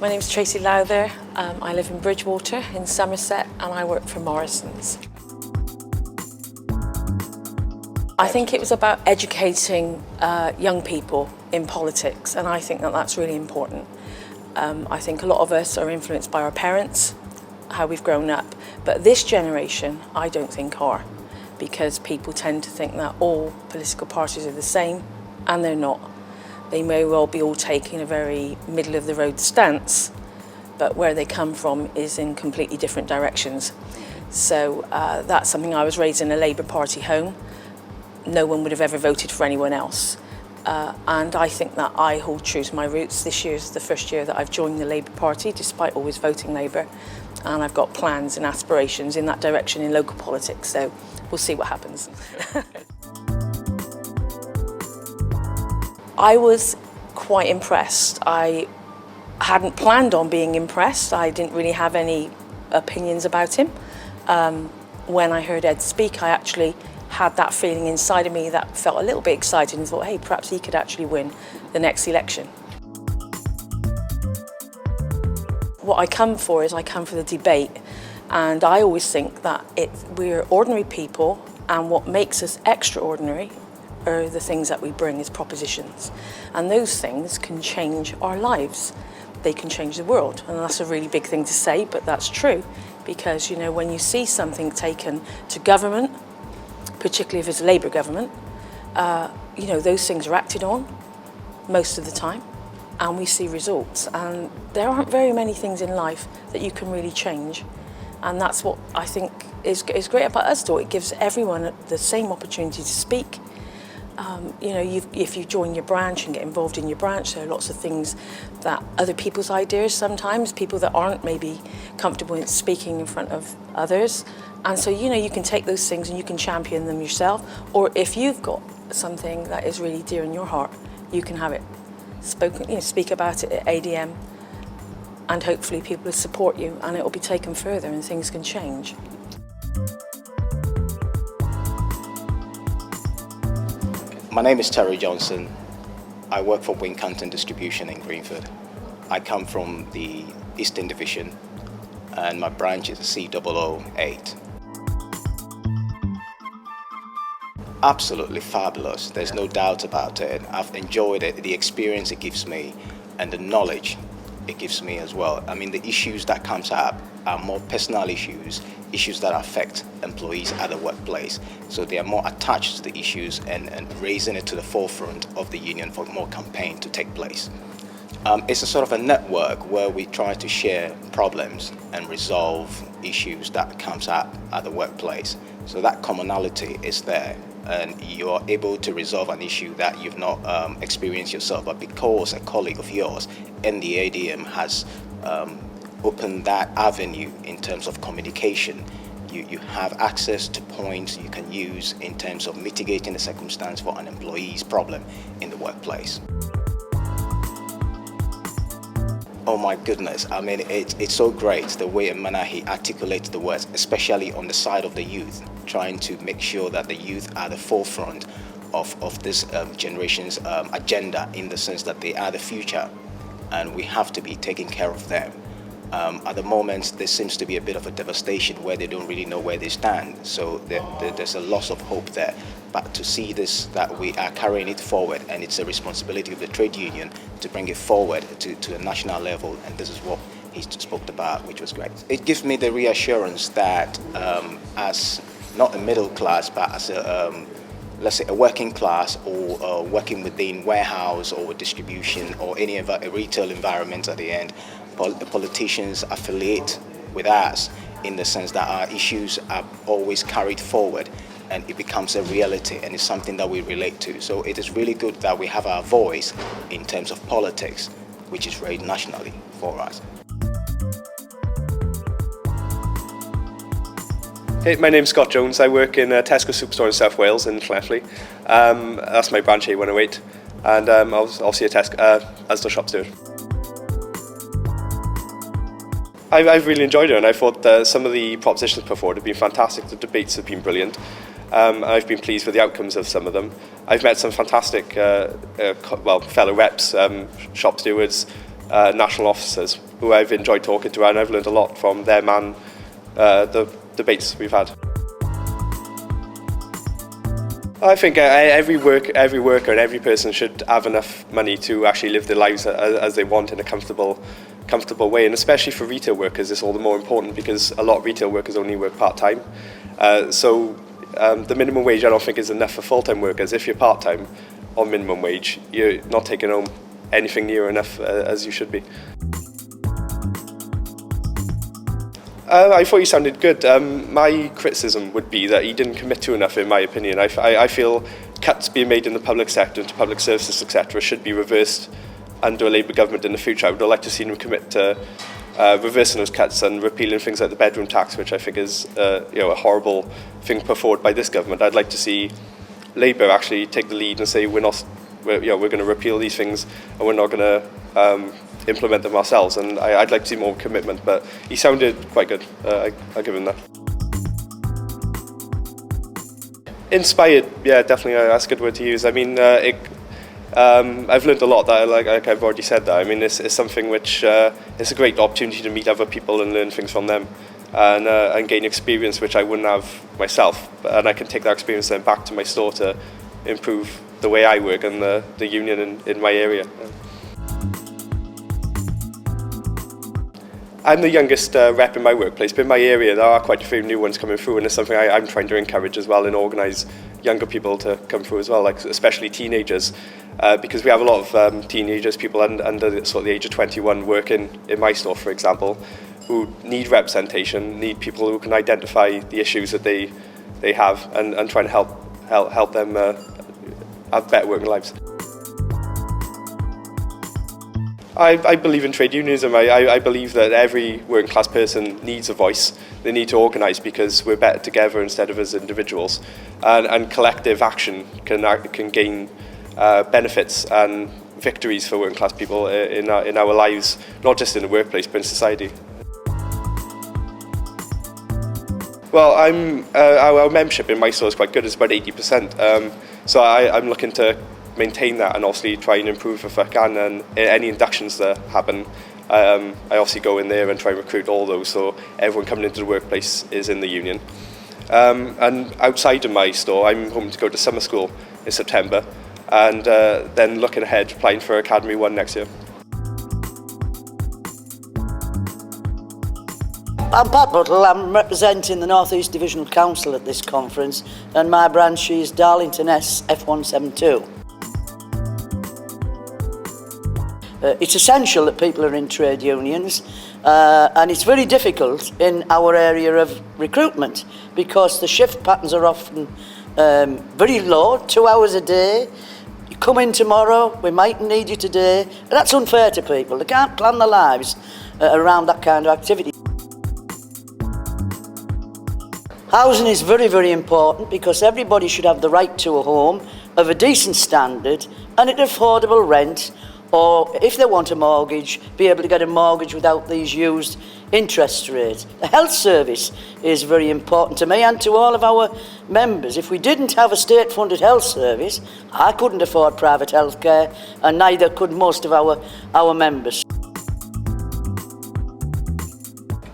My name's Tracy Loud. I live in Bridgewater in Somerset and I work for Morrison's. I think it was about educating young people in politics, and I think that that's really important. I think a lot of us are influenced by our parents, how we've grown up, but this generation I don't think are, because people tend to think that all political parties are the same, and they're not. They may well be all taking a very middle of the road stance, but where they come from is in completely different directions. So that's something. I was raised in a Labour Party home. No one would have ever voted for anyone else. And I think that I hold true to my roots. This year is the first year that I've joined the Labour Party, despite always voting Labour. And I've got plans and aspirations in that direction in local politics. So we'll see what happens. I was quite impressed. I hadn't planned on being impressed. I didn't really have any opinions about him. When I heard Ed speak, I actually had that feeling inside of me that felt a little bit excited and thought, hey, perhaps he could actually win the next election. What I come for is I come for the debate, and I always think that we're ordinary people, and what makes us extraordinary are the things that we bring as propositions, and those things can change our lives. They can change the world, and that's a really big thing to say, but that's true, because you know, when you see something taken to government, particularly if it's a Labour government, you know, those things are acted on most of the time, and we see results. And there aren't very many things in life that you can really change, and that's what I think is great about Usdaw. It gives everyone the same opportunity to speak. You know, if you join your branch and get involved in your branch, there are lots of things that other people's ideas, sometimes people that aren't maybe comfortable in speaking in front of others. And so, you know, you can take those things and you can champion them yourself. Or if you've got something that is really dear in your heart, you can have it spoken, you know, speak about it at ADM, and hopefully people will support you and it will be taken further and things can change. My name is Terry Johnson. I work for Wincanton Distribution in Greenford. I come from the Eastern Division and my branch is C008. Absolutely fabulous, there's no doubt about it. I've enjoyed it, the experience it gives me and the knowledge it gives me as well. I mean, the issues that comes up are more personal issues that affect employees at the workplace. So they are more attached to the issues and raising it to the forefront of the union for more campaign to take place. It's a sort of a network where we try to share problems and resolve issues that comes up at the workplace. So that commonality is there, and you are able to resolve an issue that you've not experienced yourself, but because a colleague of yours in the ADM has opened that avenue in terms of communication, you have access to points you can use in terms of mitigating the circumstance for an employee's problem in the workplace. Oh my goodness, I mean, it's so great the way and manner he articulates the words, especially on the side of the youth, trying to make sure that the youth are the forefront of this generation's agenda, in the sense that they are the future and we have to be taking care of them. At the moment, there seems to be a bit of a devastation where they don't really know where they stand. So there's a loss of hope there. But to see this, that we are carrying it forward, and it's a responsibility of the trade union to bring it forward to a national level, and this is what he spoke about, which was great. It gives me the reassurance that as not a middle class, but as a let's say a working class, or working within warehouse or distribution or any retail environment at the end, politicians affiliate with us in the sense that our issues are always carried forward and it becomes a reality and it's something that we relate to. So it is really good that we have our voice in terms of politics, which is raised nationally for us. Hey, my name's Scott Jones. I work in a Tesco Superstore in South Wales in Llanelli. That's my branch A108, and I was obviously a Usdaw shop steward. I've really enjoyed it, and I thought some of the propositions put forward have been fantastic. The debates have been brilliant. I've been pleased with the outcomes of some of them. I've met some fantastic fellow reps, shop stewards, national officers, who I've enjoyed talking to, and I've learned a lot from them and the debates we've had. I think every worker and every person should have enough money to actually live their lives as they want in a comfortable way, and especially for retail workers it's all the more important because a lot of retail workers only work part-time. So the minimum wage I don't think is enough for full-time workers. If you're part-time on minimum wage, you're not taking home anything near enough as you should be. I thought he sounded good. My criticism would be that he didn't commit to enough, in my opinion. I feel cuts being made in the public sector, into public services, etc., should be reversed under a Labour government in the future. I would like to see him commit to reversing those cuts and repealing things like the bedroom tax, which I think is a horrible thing put forward by this government. I'd like to see Labour actually take the lead and say we're going to repeal these things and we're not going to implement them ourselves, and I'd like to see more commitment, but he sounded quite good. I'll give him that. Inspired, yeah, definitely, that's a good word to use. I mean, I've learned a lot, that like I've already said that. I mean, it's something which it's a great opportunity to meet other people and learn things from them, and gain experience which I wouldn't have myself, and I can take that experience then back to my store to improve the way I work and the union in my area. I'm the youngest rep in my workplace, but in my area there are quite a few new ones coming through, and it's something I'm trying to encourage as well and organise younger people to come through as well, like especially teenagers, because we have a lot of teenagers, people under the age of 21 working in my store, for example, who need representation, need people who can identify the issues that they have and try and help them have better working lives. I believe in trade unionism. I believe that every working class person needs a voice. They need to organise because we're better together instead of as individuals. And collective action can gain benefits and victories for working class people in our lives, not just in the workplace but in society. Well, our membership in my store is quite good. It's about 80%. So I'm looking to maintain that and obviously try and improve if I can, and any inductions that happen I obviously go in there and try and recruit all those so everyone coming into the workplace is in the union. And outside of my store I'm hoping to go to summer school in September and then looking ahead applying for Academy 1 next year. I'm Pat Buttle, I'm representing the North East Divisional Council at this conference, and my branch is Darlington S F172. It's essential that people are in trade unions, and it's very difficult in our area of recruitment because the shift patterns are often very low, 2 hours a day. You come in tomorrow, we might need you today, and that's unfair to people. They can't plan their lives around that kind of activity. Housing is very, very important because everybody should have the right to a home of a decent standard and at affordable rent, or if they want a mortgage, be able to get a mortgage without these used interest rates. The health service is very important to me and to all of our members. If we didn't have a state-funded health service, I couldn't afford private health care, and neither could most of our members.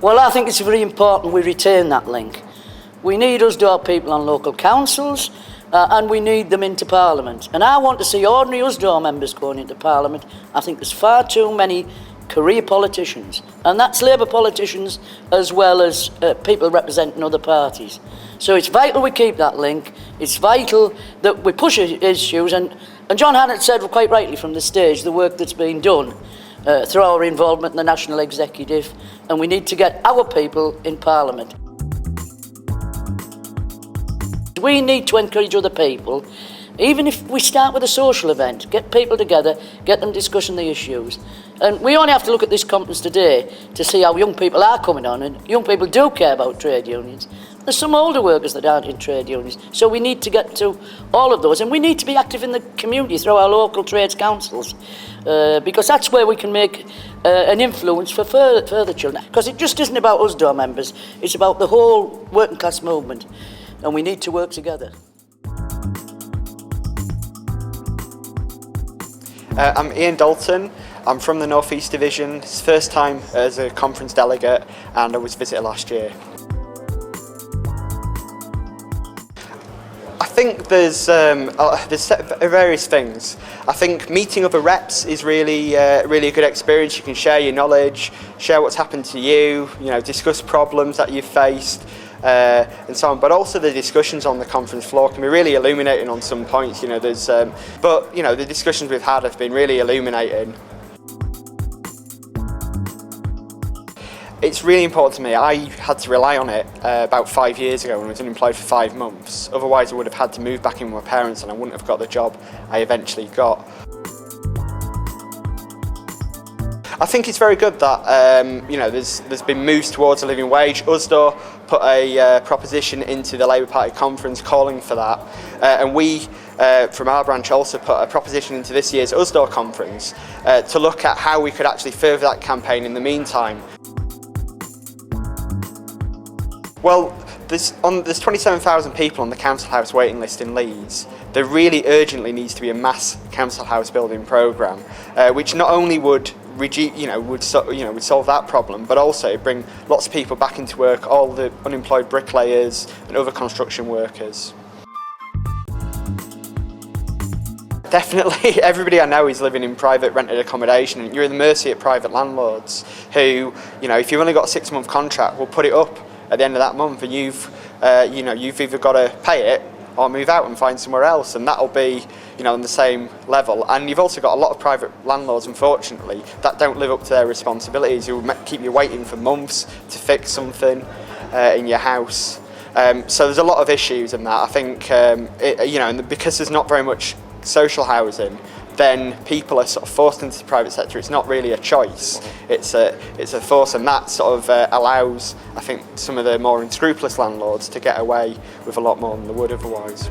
Well, I think it's very important we retain that link. We need Usdaw people on local councils, and we need them into Parliament. And I want to see ordinary Usdaw members going into Parliament. I think there's far too many career politicians, and that's Labour politicians as well as people representing other parties. So it's vital we keep that link. It's vital that we push issues, and John Hannett said quite rightly from the stage the work that's been done through our involvement in the National Executive, and we need to get our people in Parliament. We need to encourage other people, even if we start with a social event, get people together, get them discussing the issues. And we only have to look at this conference today to see how young people are coming on, and young people do care about trade unions. There's some older workers that aren't in trade unions, so we need to get to all of those, and we need to be active in the community through our local trades councils, because that's where we can make an influence for further children. Because it just isn't about Usdaw members, it's about the whole working class movement. And we need to work together. I'm Ian Dalton. I'm from the North East Division. It's first time as a conference delegate, and I was visitor last year. I think there's various things. I think meeting other reps is really a good experience. You can share your knowledge, share what's happened to you, discuss problems that you've faced, and so on. But also the discussions on the conference floor can be really illuminating on some points. The discussions we've had have been really illuminating. It's really important to me. I had to rely on it about 5 years ago when I was unemployed for 5 months. Otherwise I would have had to move back in with my parents and I wouldn't have got the job I eventually got. I think it's very good that there's been moves towards a living wage. Usdaw put a proposition into the Labour Party conference calling for that, and we from our branch also put a proposition into this year's Usdaw conference to look at how we could actually further that campaign in the meantime. Well, there's 27,000 people on the council house waiting list in Leeds. There really urgently needs to be a mass council house building programme, which not only would solve that problem, but also bring lots of people back into work, all the unemployed bricklayers and other construction workers. Definitely, everybody I know is living in private rented accommodation, and you're at the mercy of private landlords who, if you've only got a 6-month contract, will put it up at the end of that month, and you've either got to pay it or move out and find somewhere else, and that'll be on the same level. And you've also got a lot of private landlords, unfortunately, that don't live up to their responsibilities, who keep you waiting for months to fix something in your house. So there's a lot of issues in that. I think and because there's not very much social housing, then people are sort of forced into the private sector. It's not really a choice, it's a force, and that sort of allows, I think, some of the more unscrupulous landlords to get away with a lot more than they would otherwise.